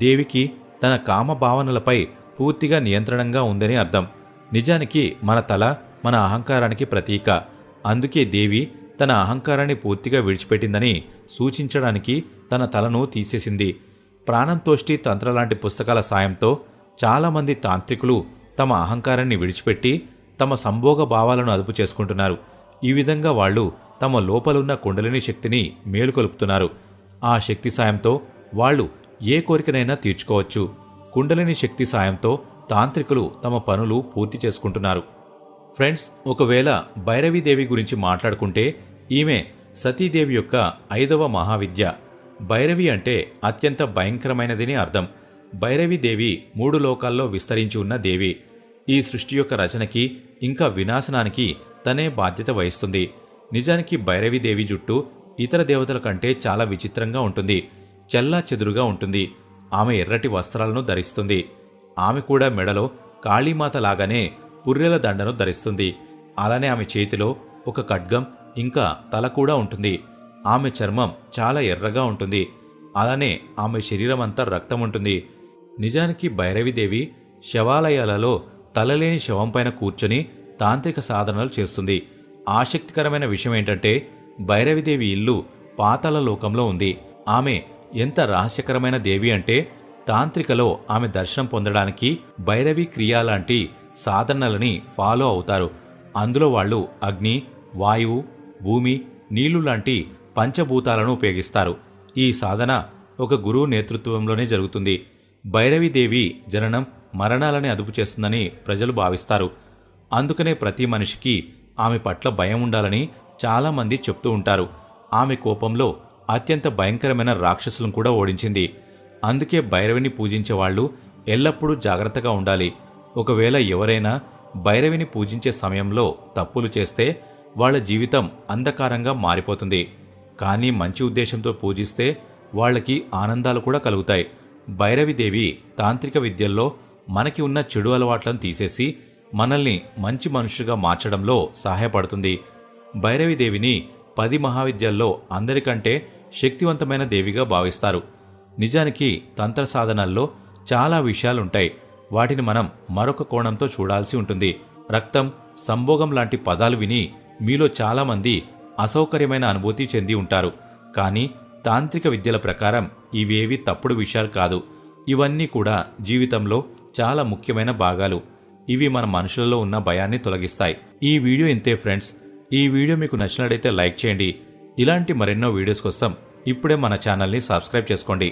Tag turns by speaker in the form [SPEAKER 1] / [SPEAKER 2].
[SPEAKER 1] దేవికి తన కామ భావనలపై పూర్తిగా నియంత్రణంగా ఉందని అర్థం. నిజానికి మన తల మన అహంకారానికి ప్రతీక. అందుకే దేవి తన అహంకారాన్ని పూర్తిగా విడిచిపెట్టిందని సూచించడానికి తన తలను తీసేసింది. ప్రాణంతోష్టి తంత్రలాంటి పుస్తకాల సాయంతో చాలామంది తాంత్రికులు తమ అహంకారాన్ని విడిచిపెట్టి తమ సంభోగ భావాలను అదుపు చేసుకుంటున్నారు. ఈ విధంగా వాళ్ళు తమ లోపలున్న కుండలిని శక్తిని మేలుకొలుపుతున్నారు. ఆ శక్తి సాయంతో వాళ్ళు ఏ కోరికనైనా తీర్చుకోవచ్చు. కుండలిని శక్తి సాయంతో తాంత్రికులు తమ పనులు పూర్తి చేసుకుంటున్నారు. ఫ్రెండ్స్, ఒకవేళ భైరవీదేవి గురించి మాట్లాడుకుంటే ఈమె సతీదేవి యొక్క 5వ మహావిద్య. భైరవి అంటే అత్యంత భయంకరమైనదని అర్థం. భైరవీదేవి 3 లోకాల్లో విస్తరించి ఉన్న దేవి. ఈ సృష్టి యొక్క రచనకి ఇంకా వినాశనానికి తనే బాధ్యత వహిస్తుంది. నిజానికి భైరవీదేవి జుట్టు ఇతర దేవతల కంటే చాలా విచిత్రంగా ఉంటుంది. చెల్లా చెదురుగా ఉంటుంది. ఆమె ఎర్రటి వస్త్రాలను ధరిస్తుంది. ఆమె కూడా మెడలో కాళీమాత లాగానే పుర్రెల దండను ధరిస్తుంది. అలానే ఆమె చేతిలో ఒక ఖడ్గం ఇంకా తల కూడా ఉంటుంది. ఆమె చర్మం చాలా ఎర్రగా ఉంటుంది. అలానే ఆమె శరీరమంతా రక్తం ఉంటుంది. నిజానికి భైరవీదేవి శవాలయాలలో తలలేని శవంపైన కూర్చొని తాంత్రిక సాధనలు చేస్తుంది. ఆసక్తికరమైన విషయం ఏంటంటే భైరవీదేవి ఇల్లు పాతాళ లోకంలో ఉంది. ఆమె ఎంత రహస్యకరమైన దేవి అంటే తాంత్రికలో ఆమె దర్శనం పొందడానికి భైరవీ క్రియ లాంటి సాధనలని ఫాలో అవుతారు. అందులో వాళ్ళు అగ్ని, వాయువు, భూమి, నీళ్లు లాంటి పంచభూతాలను ఉపయోగిస్తారు. ఈ సాధన ఒక గురువు నేతృత్వంలోనే జరుగుతుంది. భైరవీదేవి జననం మరణాలని అదుపు చేస్తుందని ప్రజలు భావిస్తారు. అందుకనే ప్రతి మనిషికి ఆమె పట్ల భయం ఉండాలని చాలామంది చెప్తూ ఉంటారు. ఆమె కోపంలో అత్యంత భయంకరమైన రాక్షసులను కూడా ఓడించింది. అందుకే భైరవిని పూజించేవాళ్లు ఎల్లప్పుడూ జాగ్రత్తగా ఉండాలి. ఒకవేళ ఎవరైనా భైరవిని పూజించే సమయంలో తప్పులు చేస్తే వాళ్ల జీవితం అంధకారంగా మారిపోతుంది. కానీ మంచి ఉద్దేశంతో పూజిస్తే వాళ్లకి ఆనందాలు కూడా కలుగుతాయి. భైరవీదేవి తాంత్రిక విద్యల్లో మనకి ఉన్న చెడు అలవాట్లను తీసేసి మనల్ని మంచి మనుషులుగా మార్చడంలో సహాయపడుతుంది. భైరవీదేవిని 10 మహావిద్యల్లో అందరికంటే శక్తివంతమైన దేవిగా భావిస్తారు. నిజానికి తంత్ర సాధనల్లో చాలా విషయాలుంటాయి. వాటిని మనం మరొక కోణంతో చూడాల్సి ఉంటుంది. రక్తం, సంభోగం లాంటి పదాలు విని మీలో చాలామంది అసౌకర్యమైన అనుభూతి చెంది ఉంటారు. కానీ తాంత్రిక విద్యల ప్రకారం ఇవేవి తప్పుడు విషయాలు కాదు. ఇవన్నీ కూడా జీవితంలో చాలా ముఖ్యమైన భాగాలు. ఇవి మన మనుషులలో ఉన్న భయాన్ని తొలగిస్తాయి. ఈ వీడియో ఇంతే ఫ్రెండ్స్. ఈ వీడియో మీకు నచ్చినట్లయితే లైక్ చేయండి. ఇలాంటి మరెన్నో వీడియోస్ కోసం ఇప్పుడే మన ఛానల్ని సబ్స్క్రైబ్ చేసుకోండి.